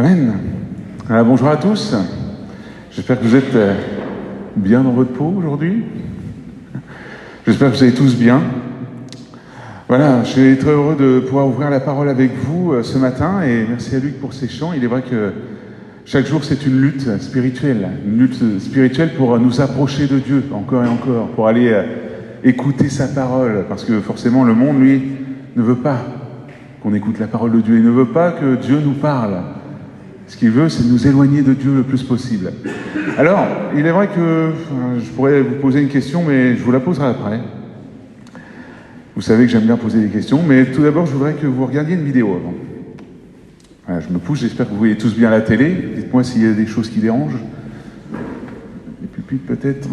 Amen. Alors, bonjour à tous. J'espère que vous êtes bien dans votre peau aujourd'hui. J'espère que vous allez tous bien. Voilà, je suis très heureux de pouvoir ouvrir la parole avec vous ce matin et merci à Luc pour ses chants. Il est vrai que chaque jour c'est une lutte spirituelle pour nous approcher de Dieu encore et encore, pour aller écouter sa parole, parce que forcément le monde, lui, ne veut pas qu'on écoute la parole de Dieu. Il ne veut pas que Dieu nous parle. Ce qu'il veut, c'est nous éloigner de Dieu le plus possible. Alors, il est vrai que je pourrais vous poser une question, mais je vous la poserai après. Vous savez que j'aime bien poser des questions, mais tout d'abord, je voudrais que vous regardiez une vidéo avant. Voilà, je me pousse, j'espère que vous voyez tous bien la télé. Dites-moi s'il y a des choses qui dérangent. Les pupitres peut-être.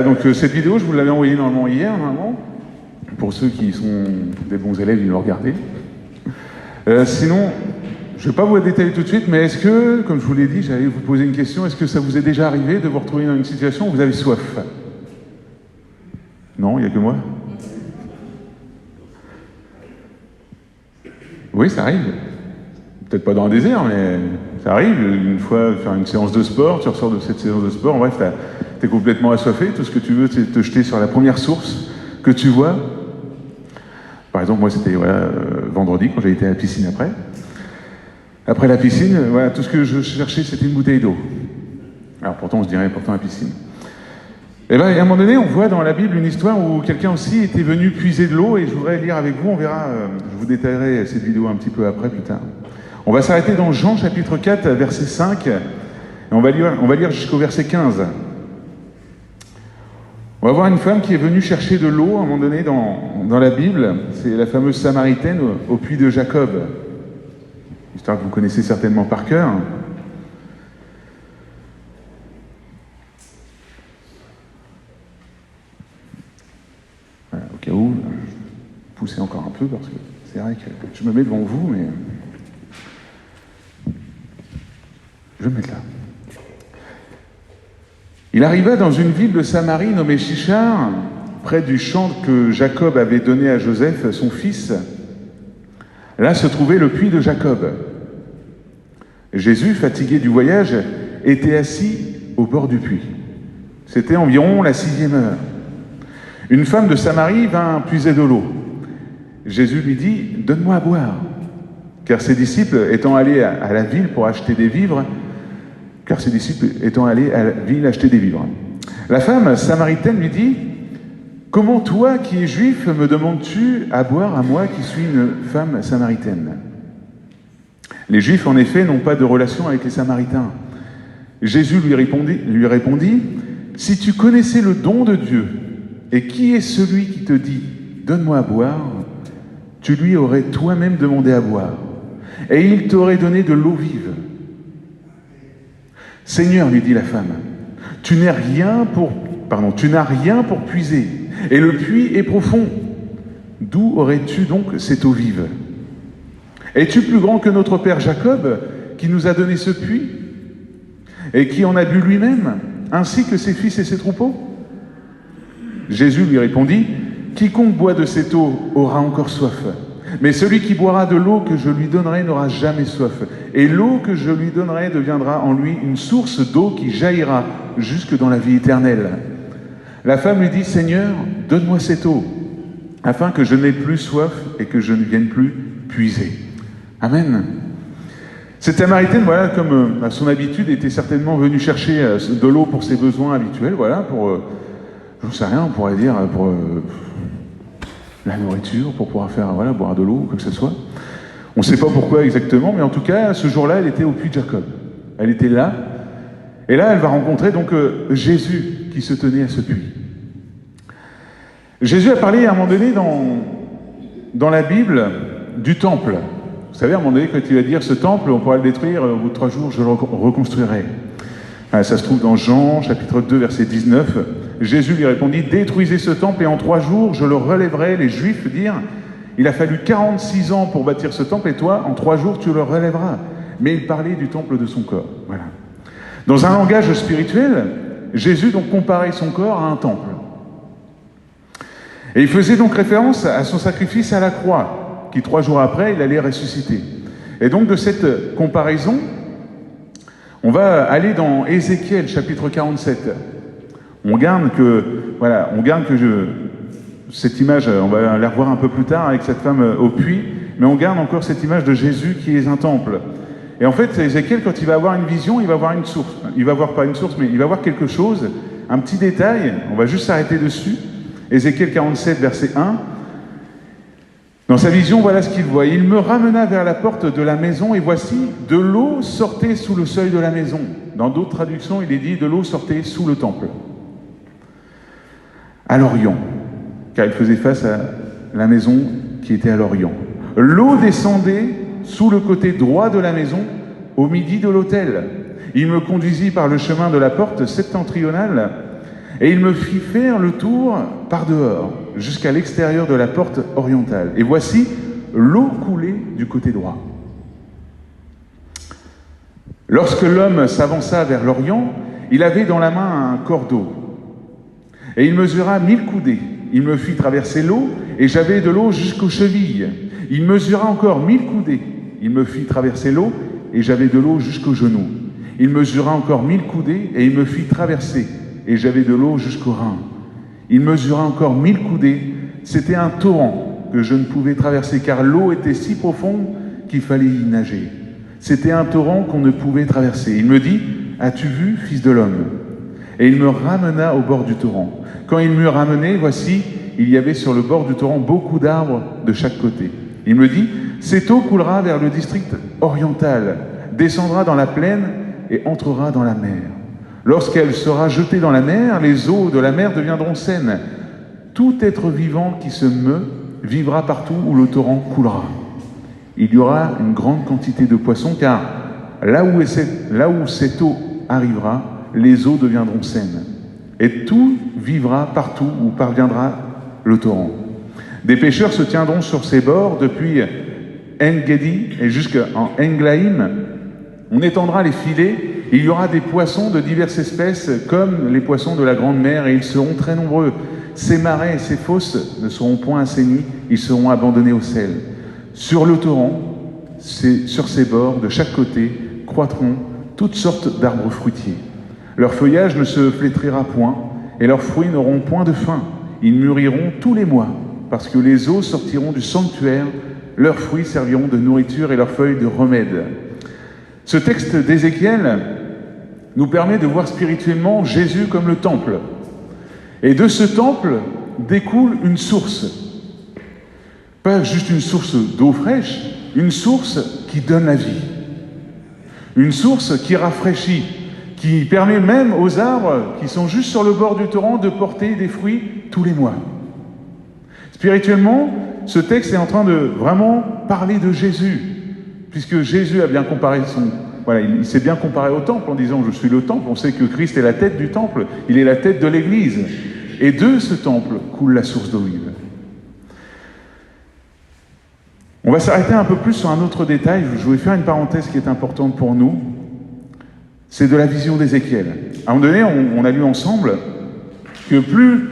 Donc cette vidéo, je vous l'avais envoyée normalement hier, pour ceux qui sont des bons élèves, ils l'ont regardé. Sinon, je ne vais pas vous détailler tout de suite, mais est-ce que, comme je vous l'ai dit, j'allais vous poser une question, est-ce que ça vous est déjà arrivé de vous retrouver dans une situation où vous avez soif? Non, il n'y a que moi? Oui, ça arrive. Peut-être pas dans un désert, mais ça arrive. Une fois, faire une séance de sport, tu ressors de cette séance de sport, en bref, t'es complètement assoiffé, tout ce que tu veux, c'est te jeter sur la première source que tu vois. Par exemple, moi, c'était vendredi, quand j'ai été à la piscine après. Après la piscine, tout ce que je cherchais, c'était une bouteille d'eau. Alors pourtant, on se dirait, pourtant la piscine. Et bien, à un moment donné, on voit dans la Bible une histoire où quelqu'un aussi était venu puiser de l'eau, et je voudrais lire avec vous, on verra, je vous détaillerai cette vidéo un petit peu après, plus tard. On va s'arrêter dans Jean chapitre 4, verset 5, et on va lire jusqu'au verset 15. On va voir une femme qui est venue chercher de l'eau à un moment donné dans la Bible. C'est la fameuse Samaritaine au puits de Jacob. Histoire que vous connaissez certainement par cœur. Voilà, au cas où, je poussais encore un peu parce que c'est vrai que je me mets devant vous, mais je vais me mettre là. Il arriva dans une ville de Samarie nommée Sychar, près du champ que Jacob avait donné à Joseph, son fils. Là se trouvait le puits de Jacob. Jésus, fatigué du voyage, était assis au bord du puits. C'était environ la 6e heure. Une femme de Samarie vint puiser de l'eau. Jésus lui dit « Donne-moi à boire ». Car ses disciples étant allés à la ville pour acheter des vivres, La femme samaritaine lui dit « Comment toi, qui es juif, me demandes-tu à boire à moi qui suis une femme samaritaine ?» Les Juifs, en effet, n'ont pas de relation avec les Samaritains. Jésus lui répondit, « Si tu connaissais le don de Dieu, et qui est celui qui te dit « Donne-moi à boire », tu lui aurais toi-même demandé à boire, et il t'aurait donné de l'eau vive. « Seigneur, lui dit la femme, tu n'as rien pour puiser, et le puits est profond. D'où aurais-tu donc cette eau vive ? Es-tu plus grand que notre père Jacob, qui nous a donné ce puits, et qui en a bu lui-même, ainsi que ses fils et ses troupeaux ?» Jésus lui répondit, « Quiconque boit de cette eau aura encore soif, mais celui qui boira de l'eau que je lui donnerai n'aura jamais soif, et l'eau que je lui donnerai deviendra en lui une source d'eau qui jaillira jusque dans la vie éternelle. » La femme lui dit, « Seigneur, donne-moi cette eau, afin que je n'aie plus soif et que je ne vienne plus puiser. » Amen. Cette Samaritaine, voilà, comme à son habitude, était certainement venue chercher de l'eau pour ses besoins habituels, voilà, pour, j'en sais rien, on pourrait dire, pour la nourriture, pour pouvoir faire, voilà, boire de l'eau, quoi que ce soit. On ne sait pas pourquoi exactement, mais en tout cas, ce jour-là, elle était au puits de Jacob. Elle était là, et là, elle va rencontrer donc Jésus qui se tenait à ce puits. Jésus a parlé à un moment donné dans la Bible du temple. Vous savez, à un moment donné, quand il va dire ce temple, on pourra le détruire, au bout de 3 jours, je le reconstruirai. Ça se trouve dans Jean, chapitre 2, verset 19. Jésus lui répondit, « Détruisez ce temple et en 3 jours, je le relèverai. » Les Juifs dirent, « Il a fallu 46 ans pour bâtir ce temple et toi, en 3 jours, tu le relèveras. » Mais il parlait du temple de son corps. Voilà. Dans un langage spirituel, Jésus donc comparait son corps à un temple. Et il faisait donc référence à son sacrifice à la croix, qui 3 jours après, il allait ressusciter. Et donc de cette comparaison, on va aller dans Ézéchiel, chapitre 47. On garde que cette image, on va la revoir un peu plus tard avec cette femme au puits, mais on garde encore cette image de Jésus qui est un temple. Et en fait, Ézéchiel, quand il va avoir une vision, il va voir une source. Il va voir pas une source, mais il va voir quelque chose, un petit détail, on va juste s'arrêter dessus. Ézéchiel 47, verset 1. Dans sa vision, voilà ce qu'il voit. « Il me ramena vers la porte de la maison, et voici, de l'eau sortait sous le seuil de la maison. » Dans d'autres traductions, il est dit « de l'eau sortait sous le temple. » À l'Orient, car il faisait face à la maison qui était à l'Orient. L'eau descendait sous le côté droit de la maison, au midi de l'autel. Il me conduisit par le chemin de la porte septentrionale, et il me fit faire le tour par dehors, jusqu'à l'extérieur de la porte orientale. Et voici, l'eau coulait du côté droit. Lorsque l'homme s'avança vers l'Orient, il avait dans la main un cordeau. Et il mesura 1000 coudées. Il me fit traverser l'eau, et j'avais de l'eau jusqu'aux chevilles. Il mesura encore 1000 coudées. Il me fit traverser l'eau, et j'avais de l'eau jusqu'aux genoux. Il mesura encore 1000 coudées, et il me fit traverser, et j'avais de l'eau jusqu'aux reins. Il mesura encore 1000 coudées. C'était un torrent que je ne pouvais traverser, car l'eau était si profonde qu'il fallait y nager. C'était un torrent qu'on ne pouvait traverser. Il me dit, « As-tu vu, fils de l'homme ?» Et il me ramena au bord du torrent. Quand il m'eut ramené, voici, il y avait sur le bord du torrent beaucoup d'arbres de chaque côté. Il me dit, « Cette eau coulera vers le district oriental, descendra dans la plaine et entrera dans la mer. Lorsqu'elle sera jetée dans la mer, les eaux de la mer deviendront saines. Tout être vivant qui se meut vivra partout où le torrent coulera. Il y aura une grande quantité de poissons, car là où cette eau arrivera, les eaux deviendront saines. Et tout vivra partout où parviendra le torrent. Des pêcheurs se tiendront sur ses bords depuis En-Gedi et jusqu'en Englaïm. On étendra les filets. Il y aura des poissons de diverses espèces, comme les poissons de la grande mer, et ils seront très nombreux. Ces marais et ces fosses ne seront point assainis, ils seront abandonnés au sel. Sur le torrent, sur ses bords, de chaque côté, croîtront toutes sortes d'arbres fruitiers. Leur feuillage ne se flétrira point, et leurs fruits n'auront point de fin. Ils mûriront tous les mois, parce que les eaux sortiront du sanctuaire, leurs fruits serviront de nourriture et leurs feuilles de remède. Ce texte d'Ézéchiel nous permet de voir spirituellement Jésus comme le temple. Et de ce temple, découle une source. Pas juste une source d'eau fraîche, une source qui donne la vie. Une source qui rafraîchit, qui permet même aux arbres qui sont juste sur le bord du torrent de porter des fruits tous les mois. Spirituellement, ce texte est en train de vraiment parler de Jésus, puisque Jésus a bien comparé il s'est bien comparé au temple en disant « Je suis le temple ». On sait que Christ est la tête du temple, il est la tête de l'Église. Et de ce temple coule la source d'eau vive. On va s'arrêter un peu plus sur un autre détail. Je vais faire une parenthèse qui est importante pour nous. C'est de la vision d'Ézéchiel. À un moment donné, on a lu ensemble que plus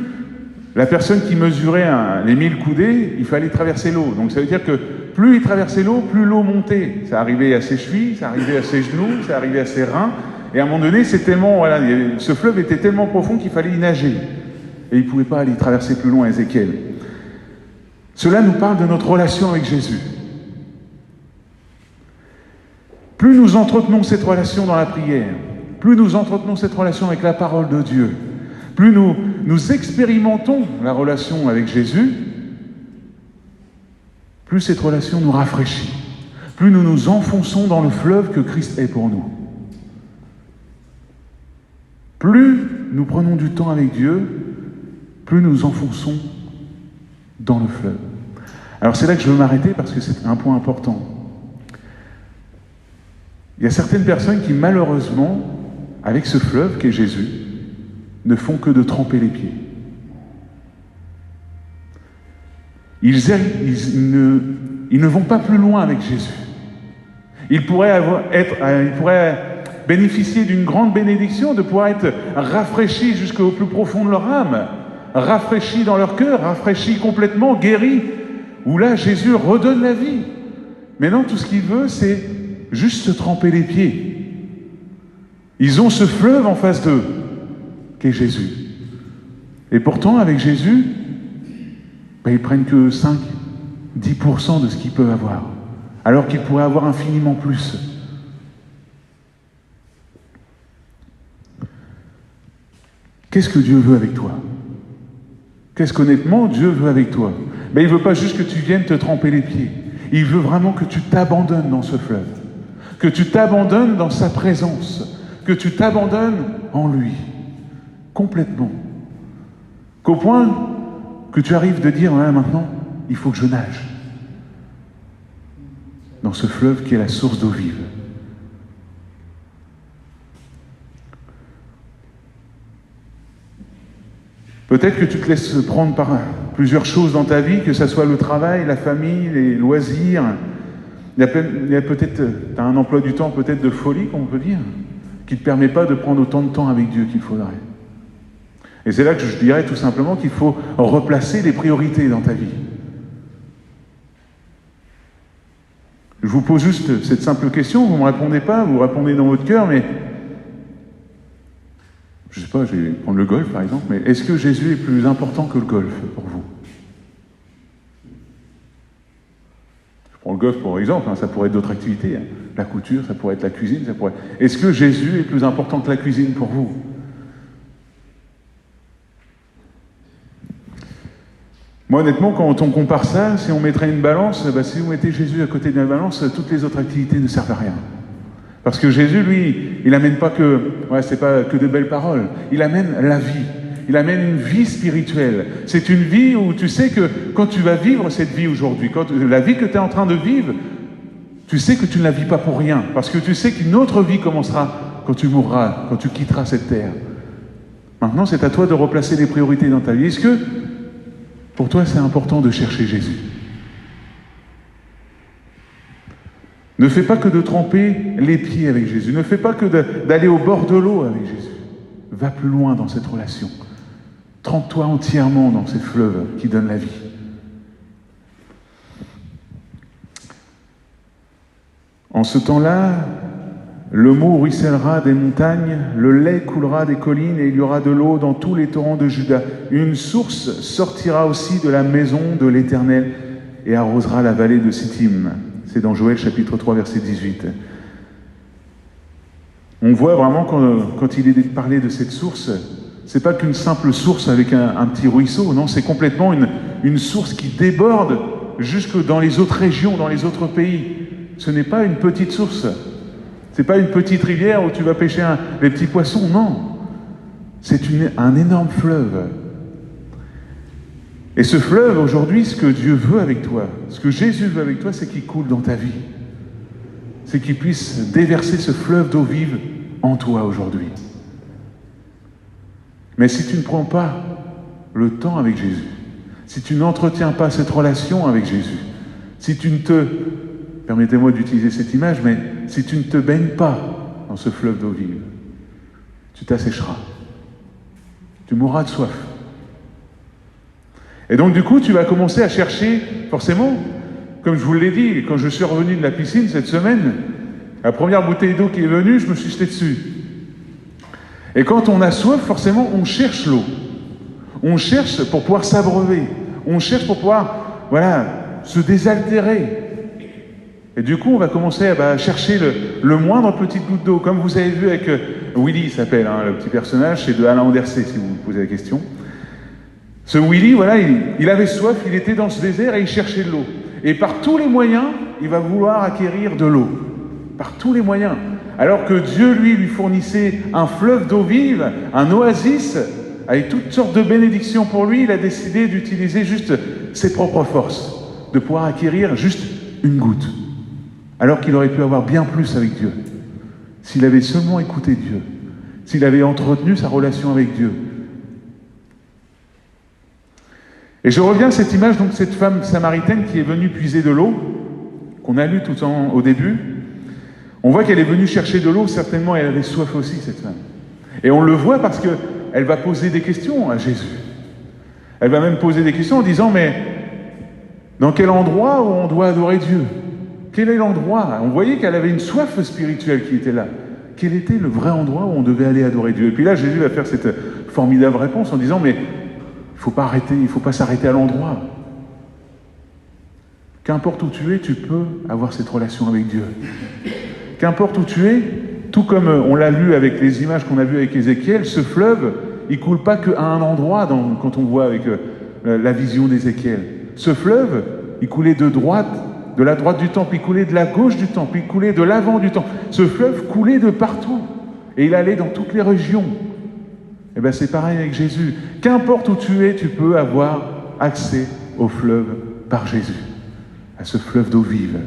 la personne qui mesurait les 1000 coudées, il fallait traverser l'eau. Donc ça veut dire que plus il traversait l'eau, plus l'eau montait. Ça arrivait à ses chevilles, ça arrivait à ses genoux, ça arrivait à ses reins. Et à un moment donné, ce fleuve était tellement profond qu'il fallait y nager. Et il ne pouvait pas aller traverser plus loin, Ézéchiel. Cela nous parle de notre relation avec Jésus. Plus nous entretenons cette relation dans la prière, plus nous entretenons cette relation avec la parole de Dieu, plus nous expérimentons la relation avec Jésus, plus cette relation nous rafraîchit, plus nous nous enfonçons dans le fleuve que Christ est pour nous. Plus nous prenons du temps avec Dieu, plus nous enfonçons dans le fleuve. Alors c'est là que je veux m'arrêter parce que c'est un point important. Il y a certaines personnes qui malheureusement, avec ce fleuve qu'est Jésus, ne font que de tremper les pieds. Ils ne vont pas plus loin avec Jésus. Ils pourraient bénéficier d'une grande bénédiction, de pouvoir être rafraîchis jusqu'au plus profond de leur âme, rafraîchis dans leur cœur, rafraîchis complètement, guéris, où là Jésus redonne la vie. Mais non, tout ce qu'il veut, c'est juste se tremper les pieds. Ils ont ce fleuve en face d'eux, qu'est Jésus. Et pourtant, avec Jésus, ils prennent que 5-10% de ce qu'ils peuvent avoir, alors qu'ils pourraient avoir infiniment plus. Qu'est-ce que Dieu veut avec toi? Qu'est-ce qu'honnêtement Dieu veut avec toi? Il ne veut pas juste que tu viennes te tremper les pieds. Il veut vraiment que tu t'abandonnes dans ce fleuve, que tu t'abandonnes dans sa présence, que tu t'abandonnes en lui, complètement. Qu'au point que tu arrives de dire, maintenant, il faut que je nage dans ce fleuve qui est la source d'eau vive. Peut-être que tu te laisses prendre par plusieurs choses dans ta vie, que ce soit le travail, la famille, les loisirs. Il y a peut-être, tu as un emploi du temps peut-être de folie, qu'on peut dire, qui ne te permet pas de prendre autant de temps avec Dieu qu'il faudrait. Et c'est là que je dirais tout simplement qu'il faut replacer les priorités dans ta vie. Je vous pose juste cette simple question, vous ne me répondez pas, vous répondez dans votre cœur, mais je ne sais pas, je vais prendre le golf par exemple, mais est-ce que Jésus est plus important que le golf pour vous? Je prends le golf pour exemple, ça pourrait être d'autres activités, la couture, ça pourrait être la cuisine, ça pourrait... Est-ce que Jésus est plus important que la cuisine pour vous? Moi honnêtement, quand on compare ça, si on mettrait une balance, si vous mettez Jésus à côté de la balance, toutes les autres activités ne servent à rien. Parce que Jésus, lui, il n'amène pas c'est pas que de belles paroles, il amène la vie, il amène une vie spirituelle. C'est une vie où tu sais que quand tu vas vivre cette vie aujourd'hui, la vie que tu es en train de vivre, tu sais que tu ne la vis pas pour rien, parce que tu sais qu'une autre vie commencera quand tu mourras, quand tu quitteras cette terre. Maintenant, c'est à toi de replacer les priorités dans ta vie. Est-ce que, pour toi, c'est important de chercher Jésus? Ne fais pas que de tremper les pieds avec Jésus. Ne fais pas que d'aller au bord de l'eau avec Jésus. Va plus loin dans cette relation. Trempe-toi entièrement dans ces fleuves qui donnent la vie. En ce temps-là, le mot ruissellera des montagnes, le lait coulera des collines et il y aura de l'eau dans tous les torrents de Juda. Une source sortira aussi de la maison de l'Éternel et arrosera la vallée de Sittim. C'est dans Joël chapitre 3, verset 18. On voit vraiment quand il est parlé de cette source, C'est pas qu'une simple source avec un petit ruisseau, non, c'est complètement une source qui déborde jusque dans les autres régions, dans les autres pays. Ce n'est pas une petite source. C'est pas une petite rivière où tu vas pêcher les petits poissons, non. C'est un énorme fleuve. Et ce fleuve, aujourd'hui, ce que Dieu veut avec toi, ce que Jésus veut avec toi, c'est qu'il coule dans ta vie. C'est qu'il puisse déverser ce fleuve d'eau vive en toi aujourd'hui. Mais si tu ne prends pas le temps avec Jésus, si tu n'entretiens pas cette relation avec Jésus, si tu ne te, permettez-moi d'utiliser cette image, mais si tu ne te baignes pas dans ce fleuve d'eau vive, tu t'assécheras. Tu mourras de soif. Et donc du coup, tu vas commencer à chercher, forcément, comme je vous l'ai dit, quand je suis revenu de la piscine cette semaine, la première bouteille d'eau qui est venue, je me suis jeté dessus. Et quand on a soif, forcément, on cherche l'eau. On cherche pour pouvoir s'abreuver. On cherche pour pouvoir, se désaltérer. Et du coup, on va commencer à chercher le moindre petite goutte d'eau. Comme vous avez vu avec Willy, il s'appelle, le petit personnage, c'est de Alain Andersé, si vous me posez la question. Ce Willy, il avait soif, il était dans ce désert et il cherchait de l'eau. Et par tous les moyens, il va vouloir acquérir de l'eau. Par tous les moyens. Alors que Dieu, lui fournissait un fleuve d'eau vive, un oasis, avec toutes sortes de bénédictions pour lui, il a décidé d'utiliser juste ses propres forces, de pouvoir acquérir juste une goutte. Alors qu'il aurait pu avoir bien plus avec Dieu. S'il avait seulement écouté Dieu, s'il avait entretenu sa relation avec Dieu. Et je reviens à cette image, donc cette femme samaritaine qui est venue puiser de l'eau, qu'on a lu au début. On voit qu'elle est venue chercher de l'eau, certainement elle avait soif aussi, cette femme. Et on le voit parce qu'elle va poser des questions à Jésus. Elle va même poser des questions en disant, mais dans quel endroit où on doit adorer Dieu? Quel est l'endroit? On voyait qu'elle avait une soif spirituelle qui était là. Quel était le vrai endroit où on devait aller adorer Dieu? Et puis là, Jésus va faire cette formidable réponse en disant, mais il ne faut pas s'arrêter à l'endroit. Qu'importe où tu es, tu peux avoir cette relation avec Dieu. Qu'importe où tu es, tout comme on l'a lu avec les images qu'on a vues avec Ézéchiel, ce fleuve, il ne coule pas qu'à un endroit quand on voit avec la vision d'Ézéchiel. Ce fleuve, il coulait de la droite du temple, il coulait de la gauche du temple, il coulait de l'avant du temple. Ce fleuve coulait de partout. Et il allait dans toutes les régions. Et bien c'est pareil avec Jésus. Qu'importe où tu es, tu peux avoir accès au fleuve par Jésus. À ce fleuve d'eau vive.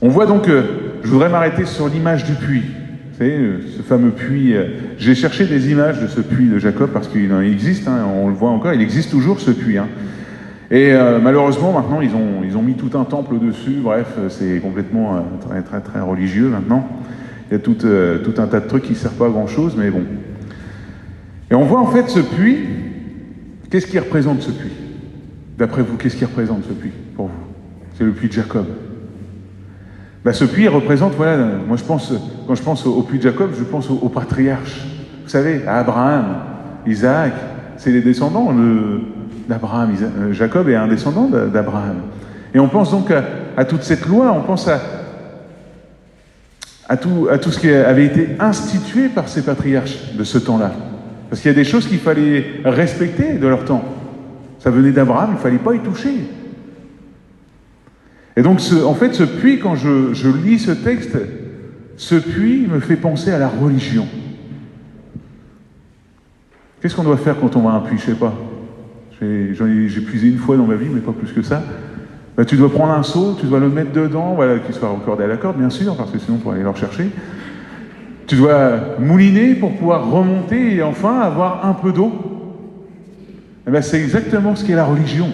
On voit donc, je voudrais m'arrêter sur l'image du puits. Vous savez, ce fameux puits. J'ai cherché des images de ce puits de Jacob parce qu'il existe, on le voit encore, il existe toujours ce puits. Et malheureusement, maintenant, ils ont mis tout un temple dessus. Bref, c'est complètement très, très, très religieux maintenant. Il y a tout un tas de trucs qui ne servent pas à grand-chose, mais bon. Et on voit en fait ce puits. Qu'est-ce qui représente ce puits? D'après vous, qu'est-ce qui représente ce puits pour vous? C'est le puits de Jacob. Ce puits représente, moi quand je pense au puits de Jacob, je pense aux patriarches. Vous savez, à Abraham, Isaac, c'est les descendants d'Abraham. Jacob est un descendant d'Abraham. Et on pense donc à toute cette loi, on pense à tout ce qui avait été institué par ces patriarches de ce temps-là. Parce qu'il y a des choses qu'il fallait respecter de leur temps. Ça venait d'Abraham, il ne fallait pas y toucher. Et donc, en fait, ce puits, quand je lis ce texte, ce puits me fait penser à la religion. Qu'est-ce qu'on doit faire quand on va à un puits? Je ne sais pas. J'ai puisé une fois dans ma vie, mais pas plus que ça. Tu dois prendre un seau, tu dois le mettre dedans, qu'il soit raccordé à la corde, bien sûr, parce que sinon, pour aller le rechercher. Tu dois mouliner pour pouvoir remonter et enfin avoir un peu d'eau. C'est exactement ce qu'est la religion.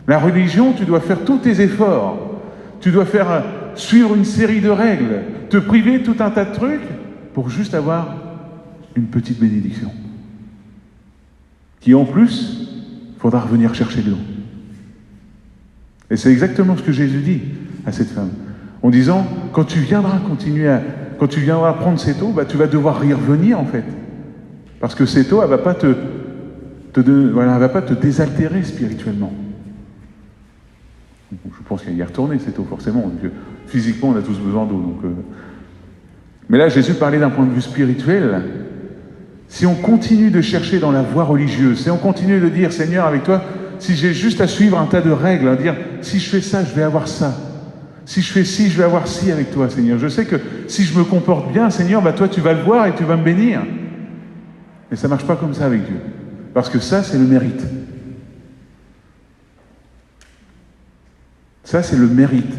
La religion, tu dois faire tous tes efforts. Tu dois suivre une série de règles, te priver de tout un tas de trucs pour juste avoir une petite bénédiction. Qui en plus, il faudra revenir chercher de l'eau. Et c'est exactement ce que Jésus dit à cette femme. En disant, quand tu viendras prendre cette eau, tu vas devoir y revenir en fait. Parce que cette eau, elle ne va pas te désaltérer spirituellement. Je pense qu'il y a y retourner cette eau, forcément. Donc, physiquement, on a tous besoin d'eau. Mais là, Jésus parlait d'un point de vue spirituel. Si on continue de chercher dans la voie religieuse, si on continue de dire, Seigneur, avec toi, si j'ai juste à suivre un tas de règles, à dire, si je fais ça, je vais avoir ça. Si je fais ci, je vais avoir ci avec toi, Seigneur. Je sais que si je me comporte bien, Seigneur, toi, tu vas le voir et tu vas me bénir. Mais ça ne marche pas comme ça avec Dieu. Parce que ça, c'est le mérite. Ça, c'est le mérite.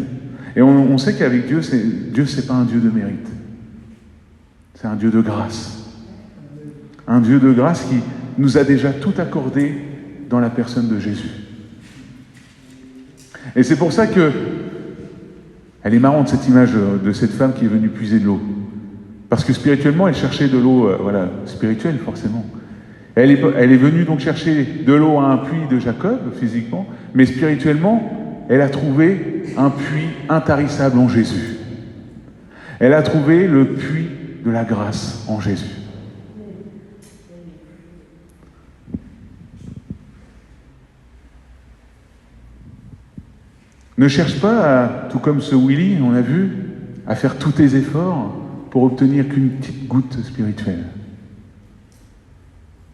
Et on sait qu'avec Dieu, c'est pas un Dieu de mérite. C'est un Dieu de grâce. Un Dieu de grâce qui nous a déjà tout accordé dans la personne de Jésus. Et c'est pour ça que elle est marrante, cette image de cette femme qui est venue puiser de l'eau. Parce que spirituellement, elle cherchait de l'eau, spirituelle forcément. Elle est venue donc chercher de l'eau à un puits de Jacob, physiquement, mais spirituellement, elle a trouvé un puits intarissable en Jésus. Elle a trouvé le puits de la grâce en Jésus. Ne cherche pas, tout comme ce Willy, on a vu, à faire tous tes efforts pour obtenir qu'une petite goutte spirituelle.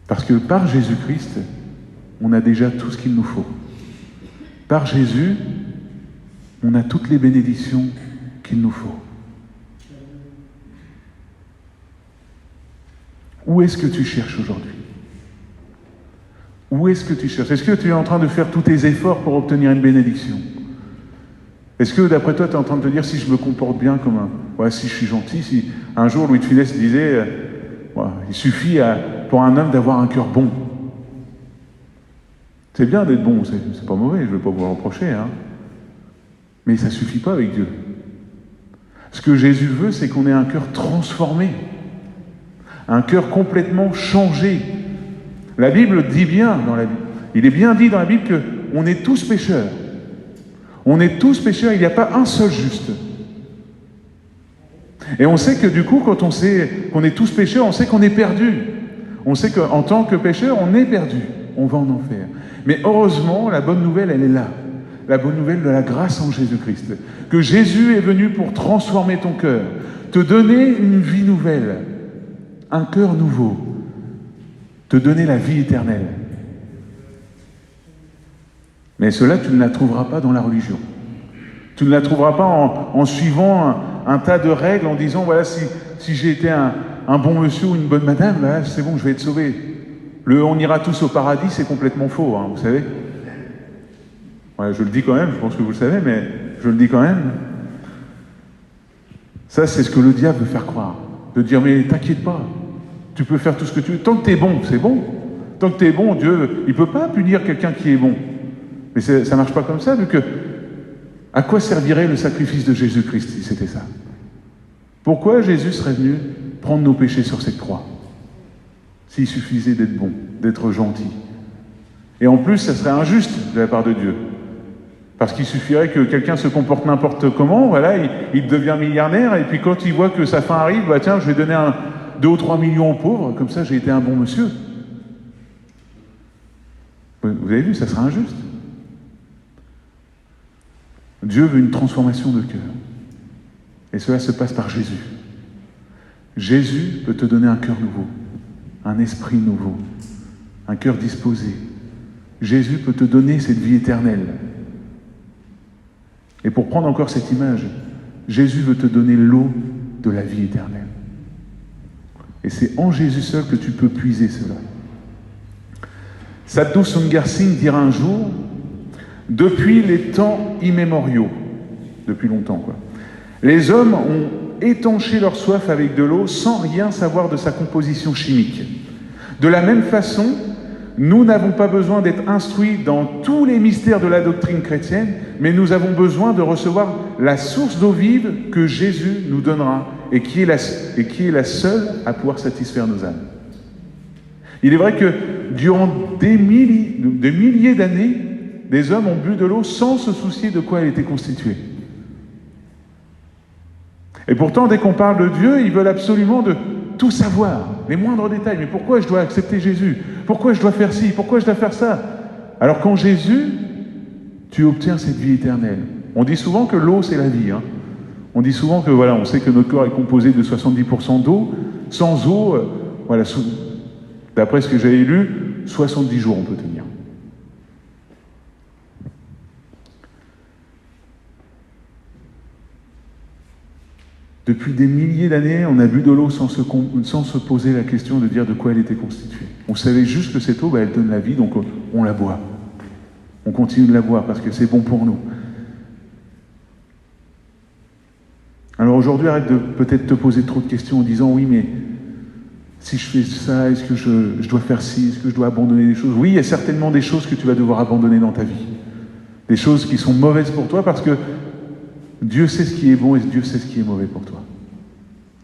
Parce que par Jésus-Christ, on a déjà tout ce qu'il nous faut. Par Jésus, on a toutes les bénédictions qu'il nous faut. Où est-ce que tu cherches aujourd'hui? Où est-ce que tu cherches? Est-ce que tu es en train de faire tous tes efforts pour obtenir une bénédiction? Est-ce que, d'après toi, tu es en train de te dire, si je me comporte bien comme si je suis gentil, si un jour Louis de Funès disait, il suffit pour un homme d'avoir un cœur bon. C'est bien d'être bon, c'est pas mauvais, je ne vais pas vous le reprocher, mais ça ne suffit pas avec Dieu. Ce que Jésus veut, c'est qu'on ait un cœur transformé, un cœur complètement changé. La Bible dit bien, il est bien dit dans la Bible qu'on est tous pécheurs. On est tous pécheurs, il n'y a pas un seul juste. Et on sait que du coup, quand on sait qu'on est tous pécheurs, on sait qu'on est perdu. On sait qu'en tant que pécheur, on est perdu. On va en enfer. Mais heureusement, la bonne nouvelle, elle est là. La bonne nouvelle de la grâce en Jésus-Christ. Que Jésus est venu pour transformer ton cœur, te donner une vie nouvelle, un cœur nouveau, te donner la vie éternelle. Mais cela, tu ne la trouveras pas dans la religion. Tu ne la trouveras pas en suivant un tas de règles, en disant, voilà, si j'ai été un bon monsieur ou une bonne madame, là, c'est bon, je vais être sauvé. On ira tous au paradis, c'est complètement faux, vous savez. Ouais, je le dis quand même, je pense que vous le savez, mais je le dis quand même. Ça, c'est ce que le diable veut faire croire. De dire, mais t'inquiète pas, tu peux faire tout ce que tu veux. Tant que t'es bon, c'est bon. Tant que t'es bon, Dieu, il ne peut pas punir quelqu'un qui est bon. Mais ça ne marche pas comme ça, vu que à quoi servirait le sacrifice de Jésus-Christ si c'était ça? Pourquoi Jésus serait venu prendre nos péchés sur cette croix? S'il suffisait d'être bon, d'être gentil. Et en plus, ça serait injuste de la part de Dieu. Parce qu'il suffirait que quelqu'un se comporte n'importe comment, voilà, il devient milliardaire, et puis quand il voit que sa fin arrive, tiens, je vais donner 2 ou 3 millions aux pauvres, comme ça j'ai été un bon monsieur. Vous avez vu, ça serait injuste. Dieu veut une transformation de cœur. Et cela se passe par Jésus. Jésus peut te donner un cœur nouveau, un esprit nouveau, un cœur disposé. Jésus peut te donner cette vie éternelle. Et pour prendre encore cette image, Jésus veut te donner l'eau de la vie éternelle. Et c'est en Jésus seul que tu peux puiser cela. Sadhguru Sundar Singh dira un jour, depuis les temps immémoriaux, depuis longtemps les hommes ont étanché leur soif avec de l'eau sans rien savoir de sa composition chimique. De la même façon, nous n'avons pas besoin d'être instruits dans tous les mystères de la doctrine chrétienne, mais nous avons besoin de recevoir la source d'eau vive que Jésus nous donnera et qui est la seule à pouvoir satisfaire nos âmes. Il est vrai que durant des milliers d'années, des hommes ont bu de l'eau sans se soucier de quoi elle était constituée. Et pourtant, dès qu'on parle de Dieu, ils veulent absolument de tout savoir, les moindres détails. Mais pourquoi je dois accepter Jésus? Pourquoi je dois faire ci? Pourquoi je dois faire ça? Alors qu'en Jésus, tu obtiens cette vie éternelle. On dit souvent que l'eau, c'est la vie. On dit souvent que voilà, on sait que notre corps est composé de 70% d'eau. Sans eau, voilà, d'après ce que j'avais lu, 70 jours on peut tenir. Depuis des milliers d'années, on a bu de l'eau sans se poser la question de dire de quoi elle était constituée. On savait juste que cette eau, elle donne la vie, donc on la boit. On continue de la boire parce que c'est bon pour nous. Alors aujourd'hui, arrête de peut-être te poser trop de questions en disant « Oui, mais si je fais ça, est-ce que je dois faire ci? Est-ce que je dois abandonner des choses ?» Oui, il y a certainement des choses que tu vas devoir abandonner dans ta vie. Des choses qui sont mauvaises pour toi parce que Dieu sait ce qui est bon et Dieu sait ce qui est mauvais pour toi.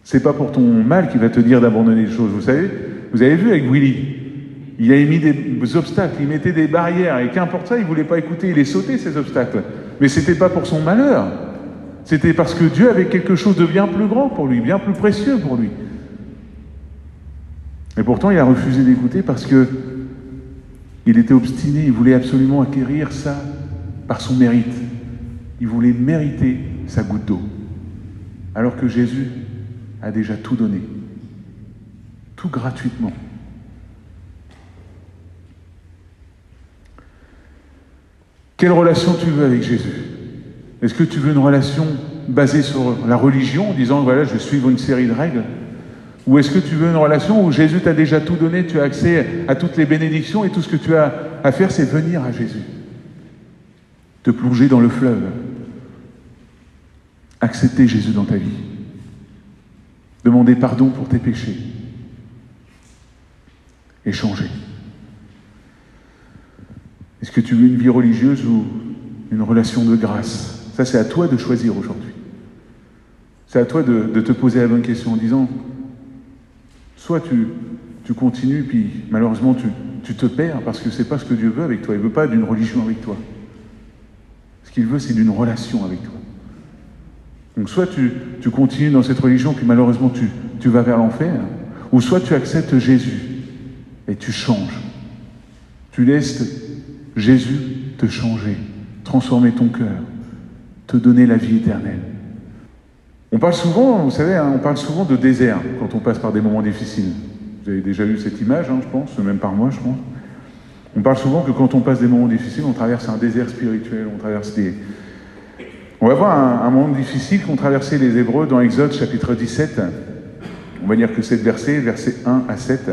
C'est pas pour ton mal qu'il va te dire d'abandonner des choses. Vous avez vu avec Willy, il a mis des obstacles, il mettait des barrières, et qu'importe ça, il voulait pas écouter, il les sautait ces obstacles. Mais c'était pas pour son malheur. C'était parce que Dieu avait quelque chose de bien plus grand pour lui, bien plus précieux pour lui. Et pourtant, il a refusé d'écouter parce que il était obstiné, il voulait absolument acquérir ça par son mérite. Il voulait mériter sa goutte d'eau. Alors que Jésus a déjà tout donné. Tout gratuitement. Quelle relation tu veux avec Jésus? Est-ce que tu veux une relation basée sur la religion, en disant voilà, je vais suivre une série de règles? Ou est-ce que tu veux une relation où Jésus t'a déjà tout donné, tu as accès à toutes les bénédictions et tout ce que tu as à faire, c'est venir à Jésus. Te plonger dans le fleuve. Accepter Jésus dans ta vie. Demander pardon pour tes péchés. Et changer. Est-ce que tu veux une vie religieuse ou une relation de grâce? Ça, c'est à toi de choisir aujourd'hui. C'est à toi de te poser la bonne question en disant, soit tu continues, puis malheureusement tu te perds parce que c'est pas ce que Dieu veut avec toi. Il veut pas d'une religion avec toi. Ce qu'il veut, c'est d'une relation avec toi. Donc soit tu continues dans cette religion, puis malheureusement tu vas vers l'enfer, ou soit tu acceptes Jésus et tu changes. Tu laisses Jésus te changer, transformer ton cœur, te donner la vie éternelle. On parle souvent, vous savez, on parle souvent de désert quand on passe par des moments difficiles. Vous avez déjà eu cette image, je pense, même par moi, je pense. On parle souvent que quand on passe des moments difficiles, on traverse un désert spirituel, on traverse des... On va voir un moment difficile qu'ont traversé les Hébreux dans Exode chapitre 17. On va lire que 7 versets, versets 1 à 7.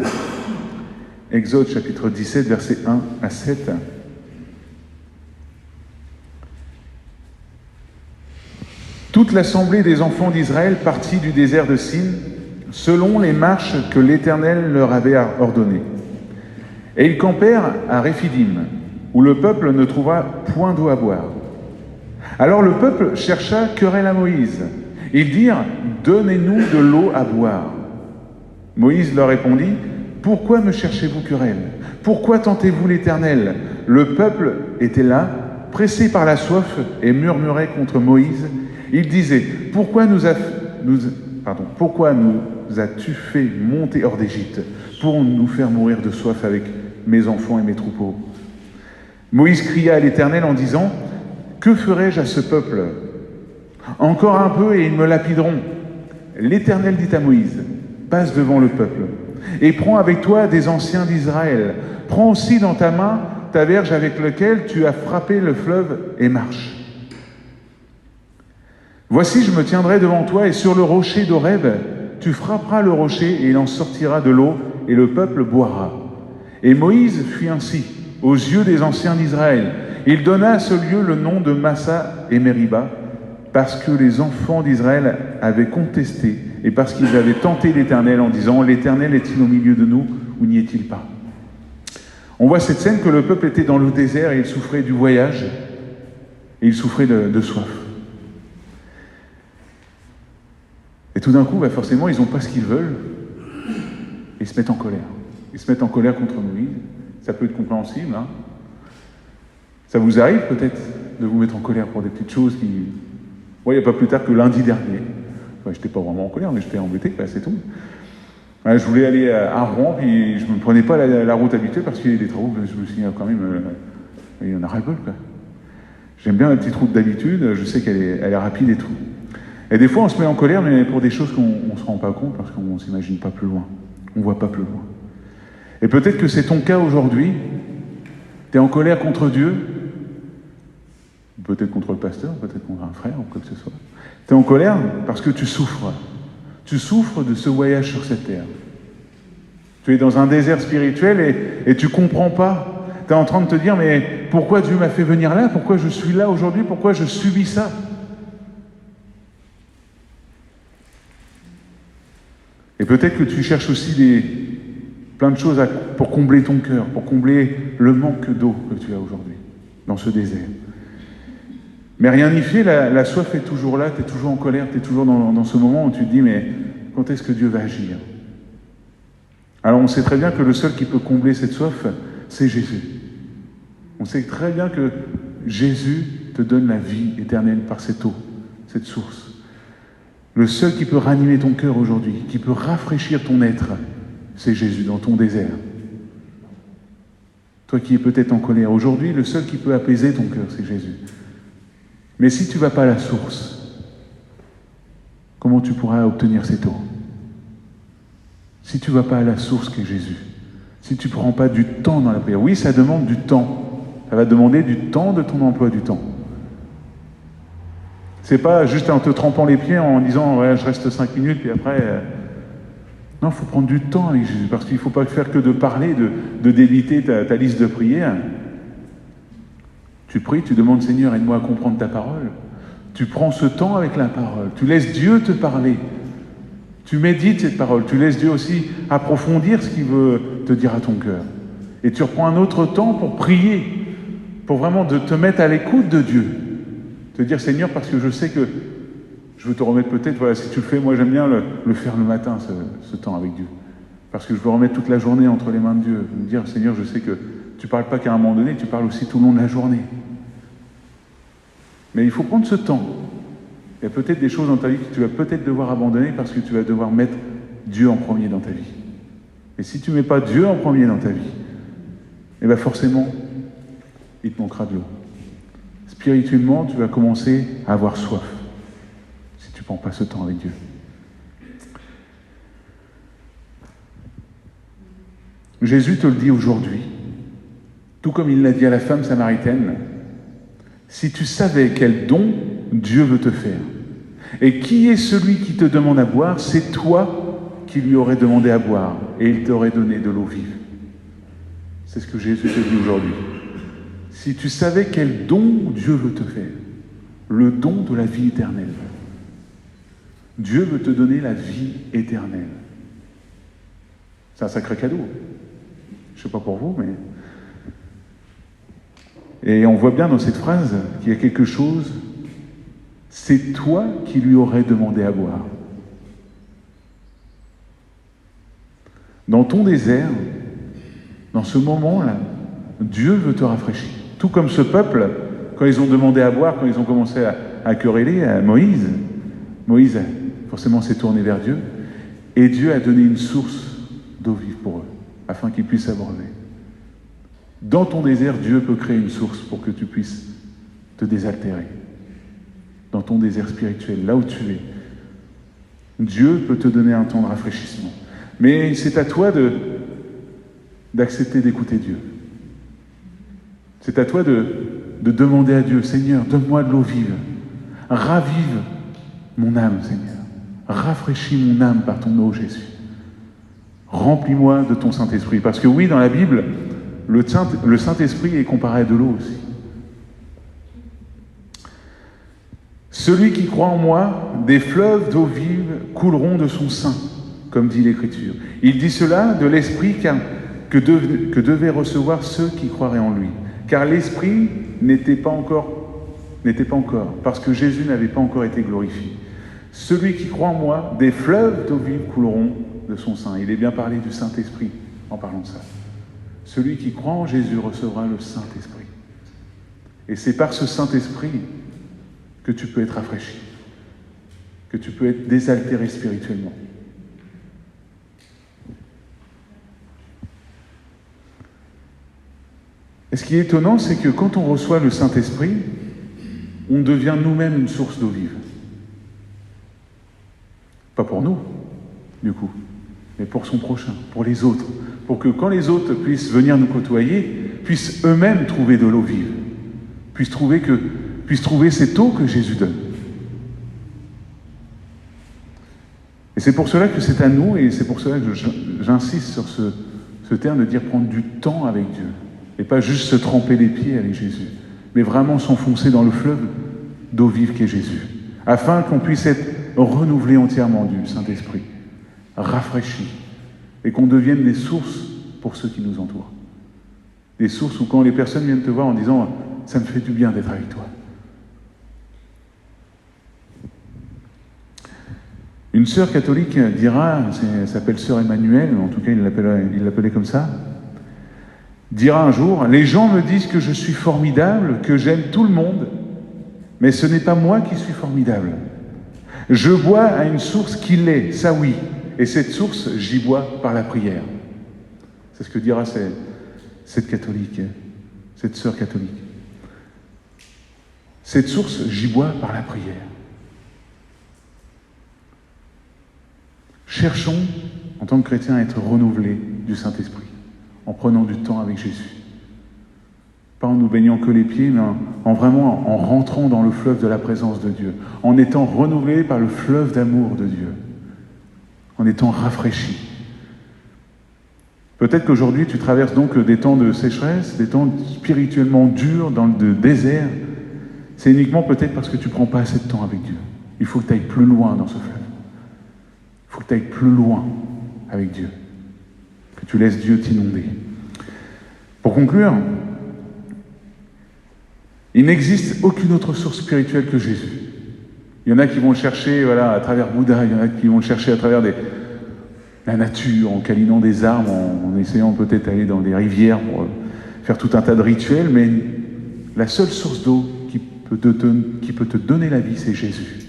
Exode chapitre 17, versets 1 à 7. Toute l'assemblée des enfants d'Israël partit du désert de Sin, selon les marches que l'Éternel leur avait ordonnées. Et ils campèrent à Réphidim, où le peuple ne trouva point d'eau à boire. Alors le peuple chercha querelle à Moïse. Ils dirent « Donnez-nous de l'eau à boire ». Moïse leur répondit « Pourquoi me cherchez-vous querelle? Pourquoi tentez-vous l'Éternel » Le peuple était là, pressé par la soif, et murmurait contre Moïse. Il disait « Pourquoi nous as-tu fait monter hors d'Égypte pour nous faire mourir de soif avec mes enfants et mes troupeaux ?» Moïse cria à l'Éternel en disant « Que ferai-je à ce peuple? Encore un peu et ils me lapideront. » L'Éternel dit à Moïse, passe devant le peuple et prends avec toi des anciens d'Israël. Prends aussi dans ta main ta verge avec laquelle tu as frappé le fleuve et marche. Voici, je me tiendrai devant toi et sur le rocher d'Horeb, tu frapperas le rocher et il en sortira de l'eau et le peuple boira. Et Moïse fit ainsi aux yeux des anciens d'Israël. Il donna à ce lieu le nom de Massa et Meriba, parce que les enfants d'Israël avaient contesté et parce qu'ils avaient tenté l'Éternel en disant « L'Éternel est-il au milieu de nous ou n'y est-il pas ?» On voit cette scène que le peuple était dans le désert et il souffrait du voyage et il souffrait de soif. Et tout d'un coup, forcément, ils n'ont pas ce qu'ils veulent et ils se mettent en colère. Ils se mettent en colère contre Moïse. Ça peut être compréhensible, hein. Ça vous arrive peut-être de vous mettre en colère pour des petites choses qui... Moi, il n'y a pas plus tard que lundi dernier. Enfin, je n'étais pas vraiment en colère, mais j'étais embêté, c'est tout. Ouais, je voulais aller à Rouen, puis je ne me prenais pas la route habituelle parce qu'il y avait des travaux, je me suis dit, quand même, il y en a ras-le-bol, quoi. J'aime bien la petite route d'habitude, je sais qu'elle est rapide et tout. Et des fois, on se met en colère, mais pour des choses qu'on ne se rend pas compte, parce qu'on ne s'imagine pas plus loin. On ne voit pas plus loin. Et peut-être que c'est ton cas aujourd'hui. Tu es en colère contre Dieu, peut-être contre le pasteur, peut-être contre un frère, ou quoi que ce soit. Tu es en colère parce que tu souffres. Tu souffres de ce voyage sur cette terre. Tu es dans un désert spirituel et tu ne comprends pas. Tu es en train de te dire, mais pourquoi Dieu m'a fait venir là? Pourquoi je suis là aujourd'hui? Pourquoi je subis ça? Et peut-être que tu cherches aussi plein de choses pour combler ton cœur, pour combler le manque d'eau que tu as aujourd'hui, dans ce désert. Mais rien n'y fait, la soif est toujours là, tu es toujours en colère, tu es toujours dans ce moment où tu te dis, mais quand est-ce que Dieu va agir? Alors on sait très bien que le seul qui peut combler cette soif, c'est Jésus. On sait très bien que Jésus te donne la vie éternelle par cette eau, cette source. Le seul qui peut ranimer ton cœur aujourd'hui, qui peut rafraîchir ton être, c'est Jésus dans ton désert. Toi qui es peut-être en colère aujourd'hui, le seul qui peut apaiser ton cœur, c'est Jésus. Mais si tu ne vas pas à la source, comment tu pourras obtenir cette eau? Si tu ne vas pas à la source qu'est Jésus, si tu ne prends pas du temps dans la prière, oui, ça demande du temps. Ça va demander du temps de ton emploi du temps. C'est pas juste en te trempant les pieds en disant ouais, je reste 5 minutes puis après. Non, il faut prendre du temps avec Jésus parce qu'il ne faut pas faire que de parler, de déliter ta liste de prières. Tu pries, tu demandes Seigneur, aide-moi à comprendre ta parole. Tu prends ce temps avec la parole. Tu laisses Dieu te parler. Tu médites cette parole. Tu laisses Dieu aussi approfondir ce qu'il veut te dire à ton cœur. Et tu reprends un autre temps pour prier, pour vraiment te mettre à l'écoute de Dieu. Te dire Seigneur, parce que je sais que je veux te remettre peut-être, voilà, si tu le fais, moi j'aime bien le faire le matin, ce temps avec Dieu. Parce que je veux remettre toute la journée entre les mains de Dieu. Me dire Seigneur, je sais que tu ne parles pas qu'à un moment donné, tu parles aussi tout le long de la journée. Mais il faut prendre ce temps. Il y a peut-être des choses dans ta vie que tu vas peut-être devoir abandonner parce que tu vas devoir mettre Dieu en premier dans ta vie. Et si tu ne mets pas Dieu en premier dans ta vie, eh bien forcément, il te manquera de l'eau. Spirituellement, tu vas commencer à avoir soif si tu ne prends pas ce temps avec Dieu. Jésus te le dit aujourd'hui, tout comme il l'a dit à la femme samaritaine, si tu savais quel don Dieu veut te faire, et qui est celui qui te demande à boire, c'est toi qui lui aurais demandé à boire, et il t'aurait donné de l'eau vive. C'est ce que Jésus te dit aujourd'hui. Si tu savais quel don Dieu veut te faire, le don de la vie éternelle. Dieu veut te donner la vie éternelle. C'est un sacré cadeau. Je ne sais pas pour vous, mais... Et on voit bien dans cette phrase qu'il y a quelque chose, c'est toi qui lui aurais demandé à boire. Dans ton désert, dans ce moment-là, Dieu veut te rafraîchir. Tout comme ce peuple, quand ils ont demandé à boire, quand ils ont commencé à quereller à Moïse, Moïse forcément s'est tourné vers Dieu, et Dieu a donné une source d'eau vive pour eux, afin qu'ils puissent s'abreuver. Dans ton désert, Dieu peut créer une source pour que tu puisses te désaltérer. Dans ton désert spirituel, là où tu es, Dieu peut te donner un temps de rafraîchissement. Mais c'est à toi d'accepter d'écouter Dieu. C'est à toi de demander à Dieu, Seigneur, donne-moi de l'eau vive. Ravive mon âme, Seigneur. Rafraîchis mon âme par ton eau, Jésus. Remplis-moi de ton Saint-Esprit. Parce que oui, dans la Bible, le Saint-Esprit est comparé à de l'eau aussi. Celui qui croit en moi, des fleuves d'eau vive couleront de son sein, comme dit l'Écriture. Il dit cela de l'Esprit que devaient recevoir ceux qui croiraient en lui. Car l'Esprit n'était pas encore, parce que Jésus n'avait pas encore été glorifié. Celui qui croit en moi, des fleuves d'eau vive couleront de son sein. Il est bien parlé du Saint-Esprit en parlant de ça. Celui qui croit en Jésus recevra le Saint-Esprit. Et c'est par ce Saint-Esprit que tu peux être rafraîchi, que tu peux être désaltéré spirituellement. Et ce qui est étonnant, c'est que quand on reçoit le Saint-Esprit, on devient nous-mêmes une source d'eau vive. Pas pour nous, du coup, mais pour son prochain, pour les autres. Pour que quand les autres puissent venir nous côtoyer, puissent eux-mêmes trouver de l'eau vive, puissent trouver cette eau que Jésus donne. Et c'est pour cela que c'est à nous, et c'est pour cela que j'insiste sur ce terme de dire prendre du temps avec Dieu. Et pas juste se tremper les pieds avec Jésus, mais vraiment s'enfoncer dans le fleuve d'eau vive qu'est Jésus, afin qu'on puisse être renouvelé entièrement du Saint-Esprit, rafraîchi, et qu'on devienne des sources pour ceux qui nous entourent. Des sources où quand les personnes viennent te voir en disant « ça me fait du bien d'être avec toi ». Une sœur catholique dira, elle s'appelle sœur Emmanuel, en tout cas il l'appelait comme ça, dira un jour « Les gens me disent que je suis formidable, que j'aime tout le monde, mais ce n'est pas moi qui suis formidable. Je bois à une source qui l'est, ça oui, et cette source, j'y bois par la prière. » C'est ce que dira cette catholique, cette sœur catholique. Cette source, j'y bois par la prière. Cherchons, en tant que chrétiens, à être renouvelés du Saint-Esprit, en prenant du temps avec Jésus. Pas en nous baignant que les pieds, mais en rentrant dans le fleuve de la présence de Dieu, en étant renouvelés par le fleuve d'amour de Dieu, en étant rafraîchis. Peut-être qu'aujourd'hui, tu traverses donc des temps de sécheresse, des temps spirituellement durs, dans le désert. C'est uniquement peut-être parce que tu ne prends pas assez de temps avec Dieu. Il faut que tu ailles plus loin dans ce fleuve. Il faut que tu ailles plus loin avec Dieu. Que tu laisses Dieu t'inonder. Pour conclure, il n'existe aucune autre source spirituelle que Jésus. Il y en a qui vont le chercher à travers Bouddha, il y en a qui vont le chercher à travers la nature, en câlinant des arbres, en essayant peut-être d'aller dans des rivières pour faire tout un tas de rituels, mais la seule source d'eau qui peut te donner la vie, c'est Jésus.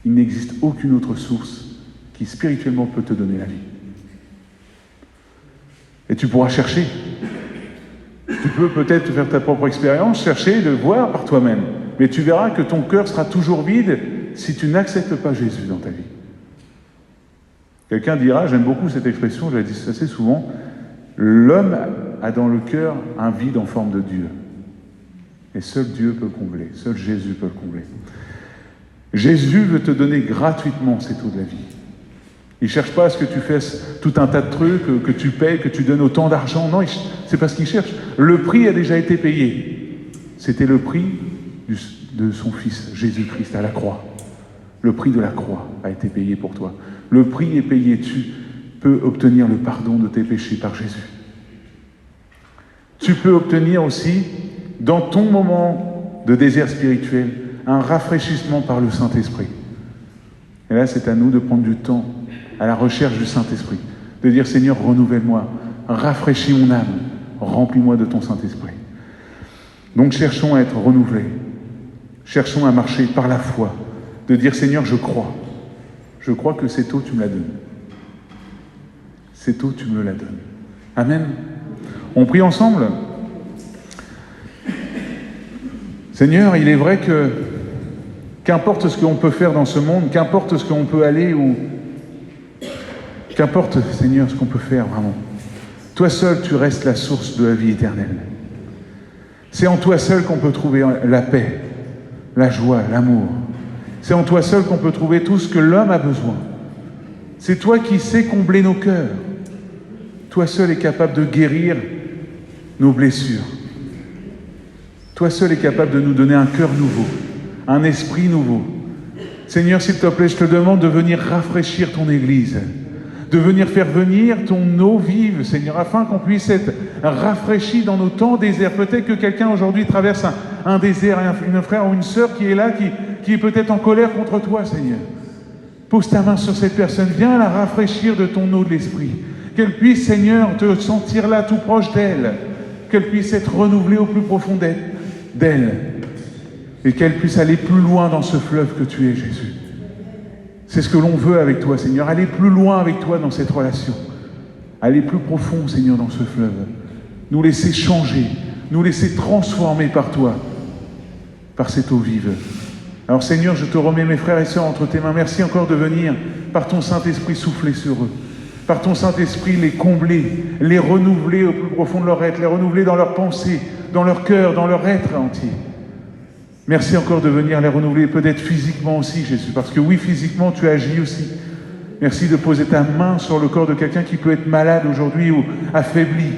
Il n'existe aucune autre source qui spirituellement peut te donner la vie. Et tu pourras chercher. Tu peux peut-être faire ta propre expérience, chercher, le voir par toi-même. Mais tu verras que ton cœur sera toujours vide si tu n'acceptes pas Jésus dans ta vie. Quelqu'un dira, j'aime beaucoup cette expression, je la dis assez souvent, l'homme a dans le cœur un vide en forme de Dieu. Et seul Dieu peut le combler, seul Jésus peut le combler. Jésus veut te donner gratuitement cette eau de la vie. Il ne cherche pas à ce que tu fasses tout un tas de trucs, que tu payes, que tu donnes autant d'argent. Non, c'est pas ce qu'il cherche. Le prix a déjà été payé. C'était le prix de son Fils, Jésus-Christ, à la croix. Le prix de la croix a été payé pour toi. Le prix est payé. Tu peux obtenir le pardon de tes péchés par Jésus. Tu peux obtenir aussi, dans ton moment de désert spirituel, un rafraîchissement par le Saint-Esprit. Et là, c'est à nous de prendre du temps à la recherche du Saint-Esprit, de dire « Seigneur, renouvelle-moi, rafraîchis mon âme, remplis-moi de ton Saint-Esprit ». Donc cherchons à être renouvelés, cherchons à marcher par la foi, de dire « Seigneur, je crois que cette eau, tu me la donnes. Cette eau, tu me la donnes. » Amen. On prie ensemble. Seigneur, il est vrai que qu'importe ce qu'on peut faire dans ce monde, qu'importe ce qu'on peut aller ou qu'importe, Seigneur, ce qu'on peut faire vraiment. Toi seul, tu restes la source de la vie éternelle. C'est en toi seul qu'on peut trouver la paix, la joie, l'amour. C'est en toi seul qu'on peut trouver tout ce que l'homme a besoin. C'est toi qui sais combler nos cœurs. Toi seul es capable de guérir nos blessures. Toi seul es capable de nous donner un cœur nouveau, un esprit nouveau. Seigneur, s'il te plaît, je te demande de venir rafraîchir ton Église, de venir faire venir ton eau vive, Seigneur, afin qu'on puisse être rafraîchi dans nos temps déserts. Peut-être que quelqu'un aujourd'hui traverse un désert, un frère ou une sœur qui est là, qui est peut-être en colère contre toi, Seigneur. Pose ta main sur cette personne, viens la rafraîchir de ton eau de l'esprit. Qu'elle puisse, Seigneur, te sentir là tout proche d'elle, qu'elle puisse être renouvelée au plus profond d'elle, et qu'elle puisse aller plus loin dans ce fleuve que tu es, Jésus. C'est ce que l'on veut avec toi, Seigneur, aller plus loin avec toi dans cette relation, aller plus profond, Seigneur, dans ce fleuve, nous laisser changer, nous laisser transformer par toi, par cette eau vive Alors Seigneur, je te remets mes frères et sœurs entre tes mains. Merci encore de venir, par ton Saint-Esprit, souffler sur eux. Par ton Saint-Esprit, les combler, les renouveler au plus profond de leur être, les renouveler dans leurs pensées, dans leur cœur, dans leur être entier. Merci encore de venir les renouveler, peut-être physiquement aussi, Jésus, parce que oui, physiquement, tu agis aussi. Merci de poser ta main sur le corps de quelqu'un qui peut être malade aujourd'hui ou affaibli.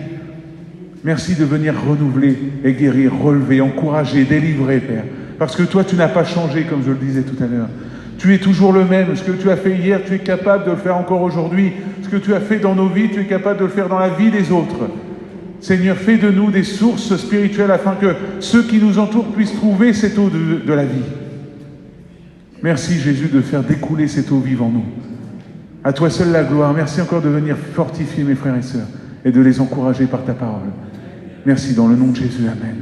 Merci de venir renouveler et guérir, relever, encourager, délivrer, Père. Parce que toi, tu n'as pas changé, comme je le disais tout à l'heure. Tu es toujours le même. Ce que tu as fait hier, tu es capable de le faire encore aujourd'hui. Ce que tu as fait dans nos vies, tu es capable de le faire dans la vie des autres. Seigneur, fais de nous des sources spirituelles afin que ceux qui nous entourent puissent trouver cette eau de la vie. Merci, Jésus, de faire découler cette eau vive en nous. À toi seul la gloire. Merci encore de venir fortifier mes frères et sœurs et de les encourager par ta parole. Merci dans le nom de Jésus. Amen.